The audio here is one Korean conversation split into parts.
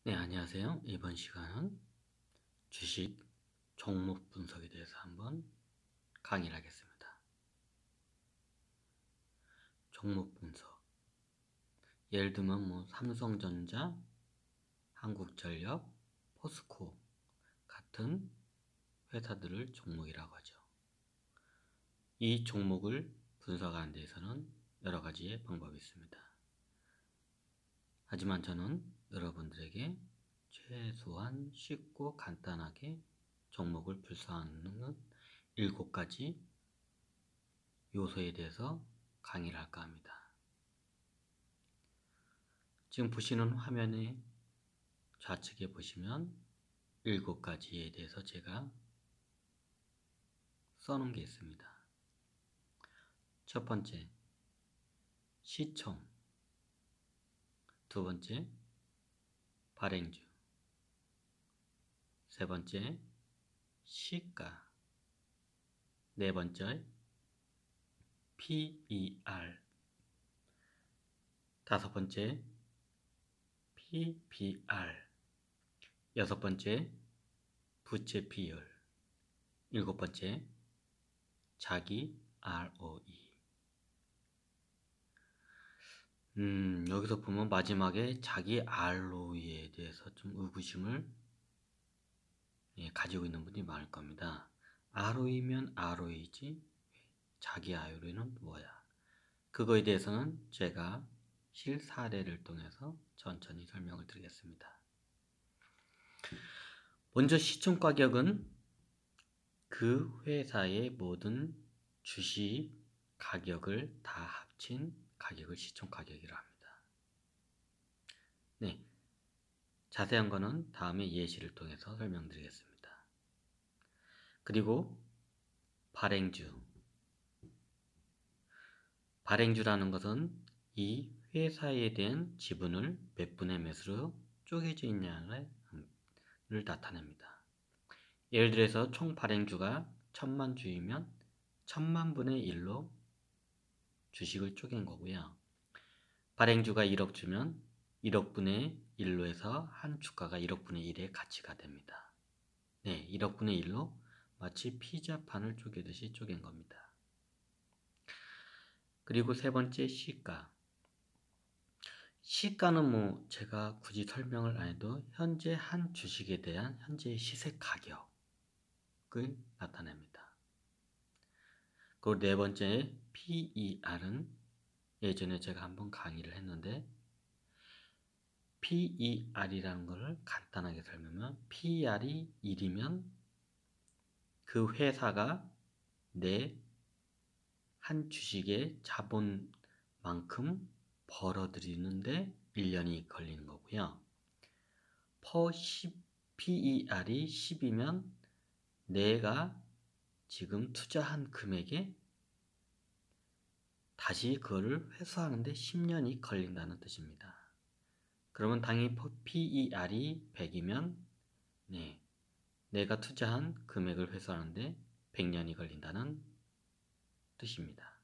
네, 안녕하세요. 이번 시간은 주식 종목 분석에 대해서 한번 강의를 하겠습니다. 종목 분석. 예를 들면 삼성전자, 한국전력, 포스코 같은 회사들을 종목이라고 하죠. 이 종목을 분석하는 데에서는 여러 가지의 방법이 있습니다. 하지만 저는 여러분들에게 최소한 쉽고 간단하게 종목을 분석하는 7가지 요소에 대해서 강의를 할까 합니다. 지금 보시는 화면의 좌측에 보시면 7가지에 대해서 제가 써놓은 게 있습니다. 첫 번째, 시총. 두 번째, 발행주. 세 번째, 시가. 네 번째, PER. 다섯 번째, PBR. 여섯 번째, 부채 비율. 일곱 번째, 자기 ROE. 여기서 보면 마지막에 자기 ROE에 대해서 좀 의구심을 가지고 있는 분이 많을 겁니다. ROE면 ROE지 자기 ROE는 뭐야? 그거에 대해서는 제가 실사례를 통해서 천천히 설명을 드리겠습니다. 먼저 시총가격은 그 회사의 모든 주식 가격을 다 합친 가격을 시총가격이라 합니다. 네, 자세한 거는 다음에 예시를 통해서 설명드리겠습니다. 그리고 발행주. 발행주라는 것은 이 회사에 대한 지분을 몇 분의 몇으로 쪼개져 있냐를 나타냅니다. 예를 들어서 총 발행주가 1000만 주이면 1000만 분의 1로 주식을 쪼갠 거고요. 발행주가 1억 주면 1억 분의 1로 해서 한 주가가 1억 분의 1의 가치가 됩니다. 네, 1억 분의 1로 마치 피자판을 쪼개듯이 쪼갠 겁니다. 그리고 세 번째 시가. 시가는 제가 굳이 설명을 안 해도 현재 한 주식에 대한 현재 시세 가격을 나타냅니다. 그리고 네 번째 PER은 예전에 제가 한번 강의를 했는데 PER이라는 것을 간단하게 설명하면 PER이 1이면 그 회사가 내 한 주식의 자본만큼 벌어들이는데 1년이 걸리는 거고요. PER이 10이면 내가 지금 투자한 금액에 다시 그거를 회수하는데 10년이 걸린다는 뜻입니다. 그러면 당연히 PER이 100이면 내가 투자한 금액을 회수하는데 100년이 걸린다는 뜻입니다.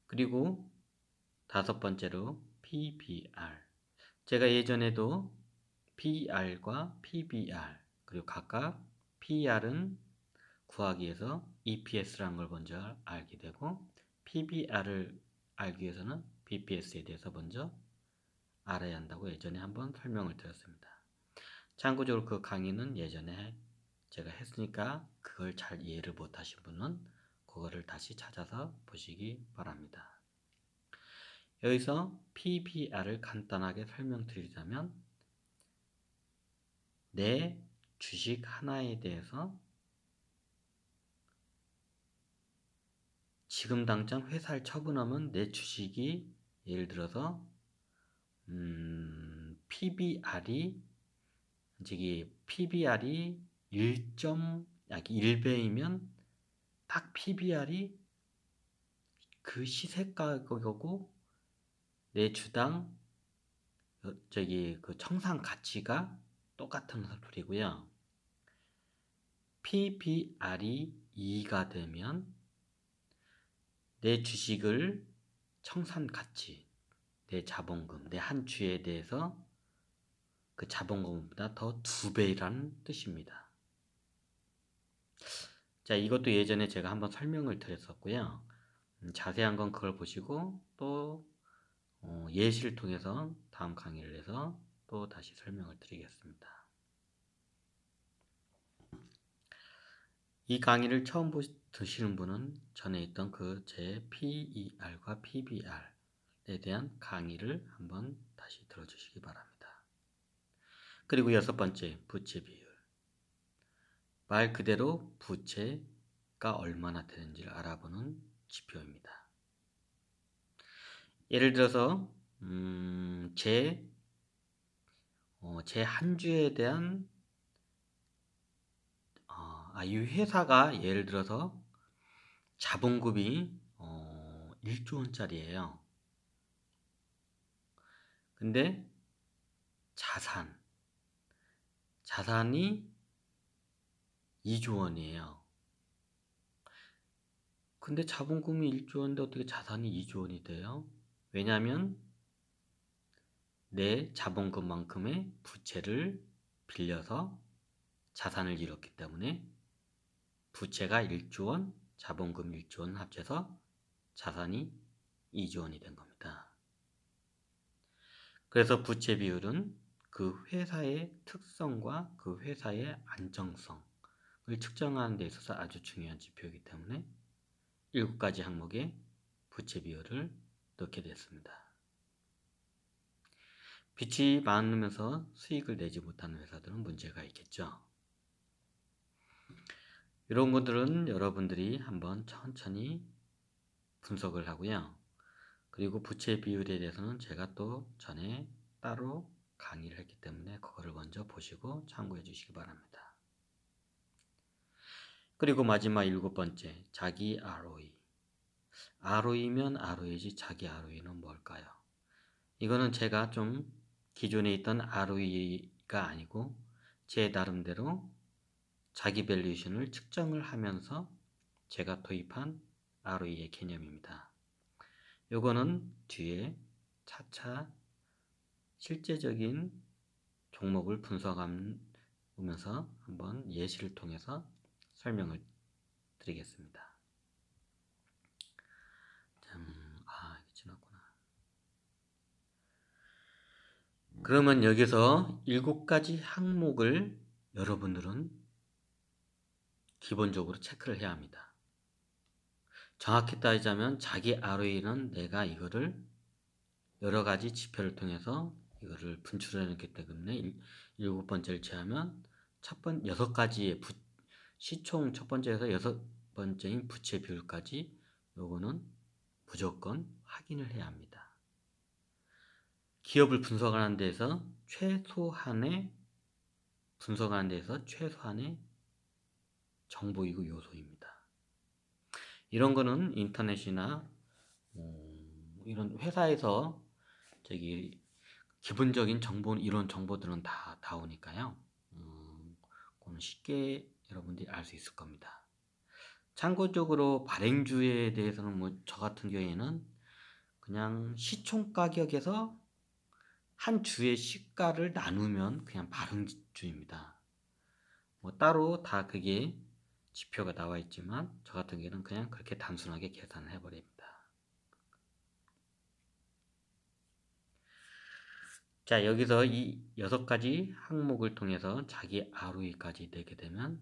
그리고 다섯 번째로 PBR. 제가 예전에도 PER과 PBR 그리고 각각 PER은 구하기 위해서 EPS라는 걸 먼저 알게 되고 PBR을 알기 위해서는 BPS에 대해서 먼저 알아야 한다고 예전에 한번 설명을 드렸습니다. 참고적으로 그 강의는 예전에 제가 했으니까 그걸 잘 이해를 못하신 분은 그거를 다시 찾아서 보시기 바랍니다. 여기서 PBR을 간단하게 설명드리자면 내 주식 하나에 대해서 지금 당장 회사를 처분하면 내 주식이 예를 들어서 PBR이 1.1배이면 딱 PBR이 그 시세가격이고 내 주당 그 청산 가치가 똑같은 소리고요. PBR이 2가 되면 내 주식을 청산 가치 내 자본금, 내 한 주에 대해서 그 자본금보다 더 2배라는 뜻입니다. 자, 이것도 예전에 제가 한번 설명을 드렸었고요. 자세한 건 그걸 보시고 또 예시를 통해서 다음 강의를 해서 또 다시 설명을 드리겠습니다. 이 강의를 처음 드시는 분은 전에 있던 그 제 PER과 PBR에 대한 강의를 한번 다시 들어주시기 바랍니다. 그리고 6번째, 부채 비율. 말 그대로 부채가 얼마나 되는지를 알아보는 지표입니다. 예를 들어서 제 한 주에 대한 이 회사가 예를 들어서 자본금이 1조 원짜리예요. 근데 자산이 2조 원이에요. 근데 자본금이 1조 원인데 어떻게 자산이 2조 원이 돼요? 왜냐하면 내 자본금만큼의 부채를 빌려서 자산을 이뤘기 때문에 부채가 1조 원, 자본금 1조 원 합쳐서 자산이 2조 원이 된 겁니다. 그래서 부채 비율은 그 회사의 특성과 그 회사의 안정성을 측정하는 데 있어서 아주 중요한 지표이기 때문에 7가지 항목에 부채 비율을 넣게 됐습니다. 빚이 많으면서 수익을 내지 못하는 회사들은 문제가 있겠죠. 이런 분들은 여러분들이 한번 천천히 분석을 하고요. 그리고 부채 비율에 대해서는 제가 또 전에 따로 강의를 했기 때문에 그거를 먼저 보시고 참고해 주시기 바랍니다. 그리고 마지막 7번째, 자기 ROE. ROE면 ROE지 자기 ROE는 뭘까요? 이거는 제가 좀 기존에 있던 ROE가 아니고 제 나름대로 자기 밸류에이션을 측정을 하면서 제가 도입한 ROE의 개념입니다. 요거는 뒤에 차차 실제적인 종목을 분석하면서 한번 예시를 통해서 설명을 드리겠습니다. 이게 지났구나. 그러면 여기서 7가지 항목을 여러분들은 기본적으로 체크를 해야 합니다. 정확히 따지자면 자기 ROE는 내가 이거를 여러 가지 지표를 통해서 이거를 분출해냈기 때문에 7번째를 제하면 6가지의 시총 첫 번째에서 6번째인 부채 비율까지 요거는 무조건 확인을 해야 합니다. 기업을 분석하는 데서 최소한의 정보이고 요소입니다. 이런 거는 인터넷이나 이런 회사에서 기본적인 이런 정보들은 다 나오니까요. 그건 쉽게 여러분들이 알 수 있을 겁니다. 참고적으로 발행주에 대해서는 저 같은 경우에는 그냥 시총 가격에서 한 주의 시가를 나누면 그냥 발행주입니다. 따로 다 그게 지표가 나와 있지만 저 같은 경우는 그냥 그렇게 단순하게 계산을 해버립니다. 자, 여기서 이 6가지 항목을 통해서 자기 ROE까지 내게 되면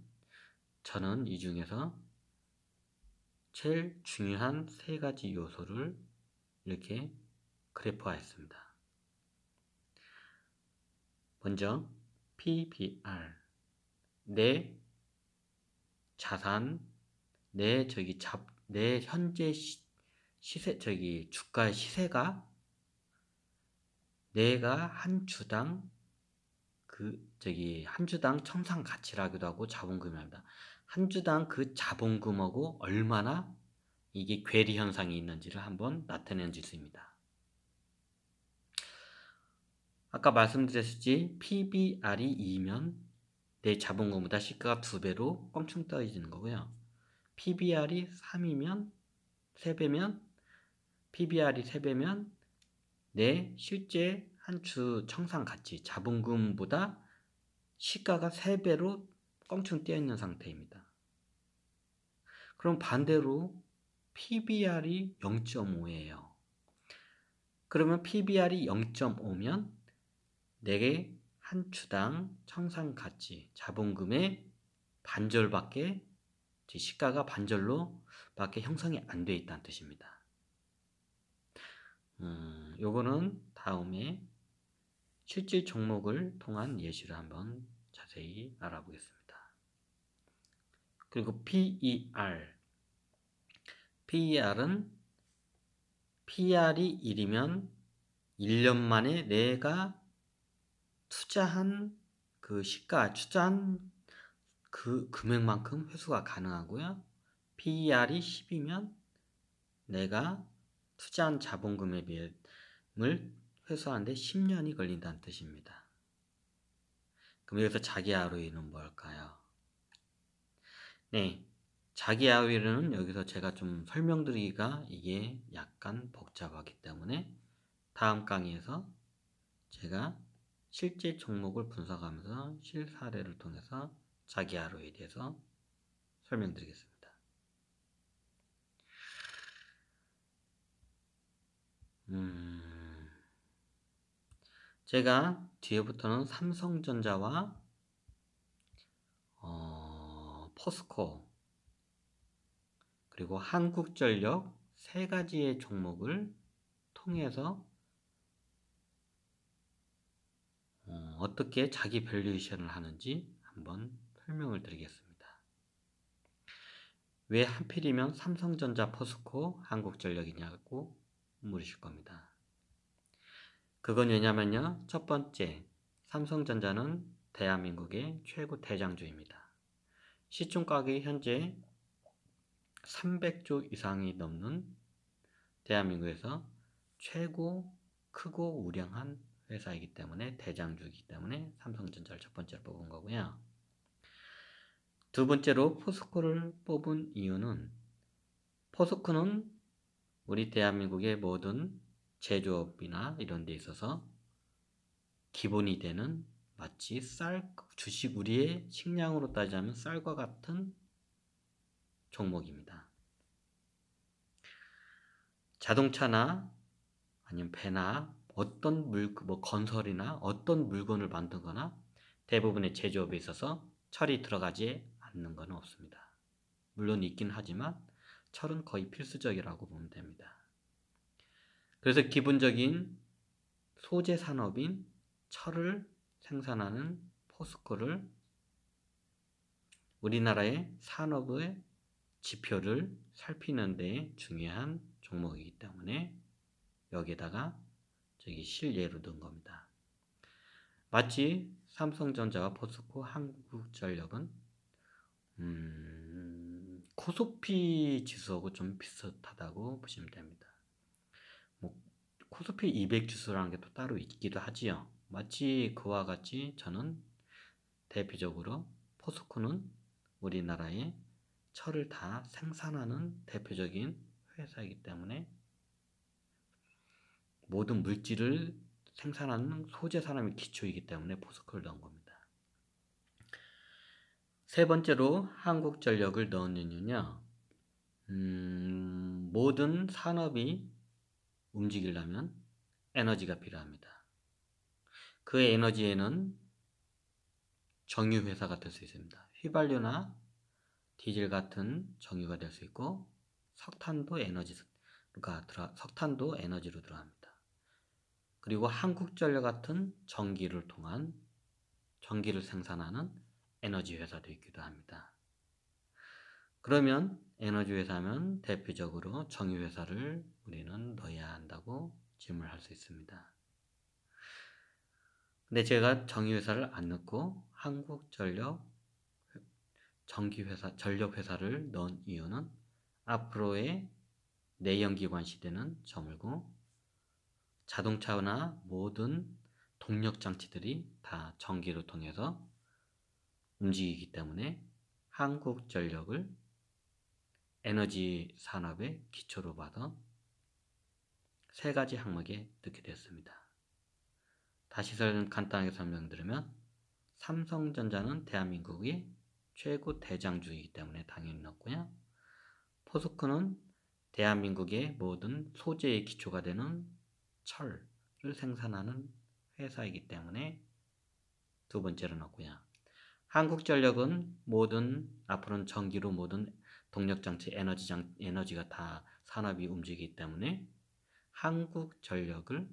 저는 이 중에서 제일 중요한 3가지 요소를 이렇게 그래프화했습니다. 먼저 PBR, 내 자산, 내 현재 시세, 주가의 시세가 내가 한 주당 한 주당 청산 가치라기도 하고 자본금이랍니다. 한 주당 그 자본금하고 얼마나 이게 괴리 현상이 있는지를 한번 나타내는 지수입니다. 아까 말씀드렸듯이 PBR이 2면 내 자본금보다 시가가 2배로 껑충 떨어지는 거고요. PBR이 3배면 PBR이 3배면 내 실제 한 주 청산 가치, 자본금보다 시가가 3배로 껑충 뛰어 있는 상태입니다. 그럼 반대로 PBR이 0.5예요. 그러면 PBR이 0.5면 내게 한 주당 청산 가치, 자본금의 반절밖에, 시가가 반절로 밖에 형성이 안 돼 있다는 뜻입니다. 요거는 다음에 실질 종목을 통한 예시를 한번 자세히 알아보겠습니다. 그리고 PER. PER은 PER이 1이면 1년 만에 내가 투자한 그 시가, 투자한 그 금액만큼 회수가 가능하고요. PER이 10이면 내가 투자한 자본금의 비율을 회수하는데 10년이 걸린다는 뜻입니다. 그럼 여기서 자기 ROE는 뭘까요? 네, 자기 ROE는 여기서 제가 좀 설명드리기가 이게 약간 복잡하기 때문에 다음 강의에서 제가 실제 종목을 분석하면서 실사례를 통해서 자기 ROE에 대해서 설명드리겠습니다. 제가 뒤에부터는 삼성전자와 포스코 그리고 한국전력 3가지의 종목을 통해서 어떻게 자기 밸류에이션을 하는지 한번 설명을 드리겠습니다. 왜 하필이면 삼성전자, 포스코, 한국전력이냐고 물으실 겁니다. 그건 왜냐면요. 첫 번째, 삼성전자는 대한민국의 최고 대장주입니다. 시총가격이 현재 300조 이상이 넘는 대한민국에서 최고 크고 우량한 회사이기 때문에, 대장주이기 때문에 삼성전자를 첫 번째로 뽑은 거고요. 두 번째로 포스코를 뽑은 이유는, 포스코는 우리 대한민국의 모든 제조업이나 이런 데 있어서 기본이 되는, 마치 주식, 우리의 식량으로 따지자면 쌀과 같은 종목입니다. 자동차나 아니면 배나 어떤 건설이나 어떤 물건을 만들거나 대부분의 제조업에 있어서 철이 들어가지 않는 건 없습니다. 물론 있긴 하지만 철은 거의 필수적이라고 보면 됩니다. 그래서 기본적인 소재 산업인 철을 생산하는 포스코를 우리나라의 산업의 지표를 살피는 데 중요한 종목이기 때문에 여기에다가 실예로 든 겁니다. 마치 삼성전자와 포스코, 한국전력은 코스피 지수하고 좀 비슷하다고 보시면 됩니다. 코스피 200 지수라는 게 또 따로 있기도 하지요. 마치 그와 같이 저는 대표적으로 포스코는 우리나라의 철을 다 생산하는 대표적인 회사이기 때문에 모든 물질을 생산하는 소재 산업의 기초이기 때문에 포스코를 넣은 겁니다. 세 번째로 한국전력을 넣은 이유는요. 모든 산업이 움직이려면 에너지가 필요합니다. 그 에너지에는 정유회사가 될 수 있습니다. 휘발유나 디젤 같은 정유가 될 수 있고, 석탄도 에너지로 들어갑니다. 그리고 한국전력 같은 전기를 통한, 전기를 생산하는 에너지 회사도 있기도 합니다. 그러면 에너지 회사면 대표적으로 정유 회사를 우리는 넣어야 한다고 질문을 할 수 있습니다. 근데 제가 정유 회사를 안 넣고 한국전력 전력 회사를 넣은 이유는 앞으로의 내연기관 시대는 저물고 자동차나 모든 동력 장치들이 다 전기를 통해서 움직이기 때문에 한국전력을 에너지 산업의 기초로 봐서 세 가지 항목에 넣게 되었습니다. 다시 간단하게 설명드리면 삼성전자는 대한민국의 최고 대장주이기 때문에 당연히 넣었고요. 포스코는 대한민국의 모든 소재의 기초가 되는 철을 생산하는 회사이기 때문에 두 번째로 넣었고요. 한국전력은 앞으로는 전기로 모든 동력장치, 에너지가 다 산업이 움직이기 때문에 한국전력을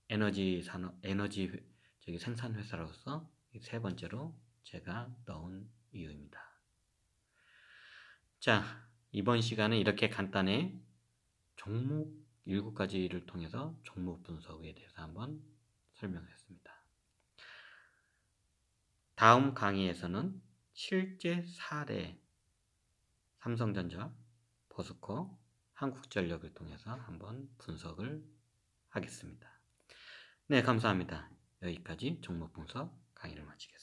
에너지 생산 회사로서 세 번째로 제가 넣은 이유입니다. 자, 이번 시간은 이렇게 간단히 종목 7가지를 통해서 종목 분석에 대해서 한번 설명했습니다. 다음 강의에서는 실제 사례 삼성전자, 포스코, 한국전력을 통해서 한번 분석을 하겠습니다. 네, 감사합니다. 여기까지 종목 분석 강의를 마치겠습니다.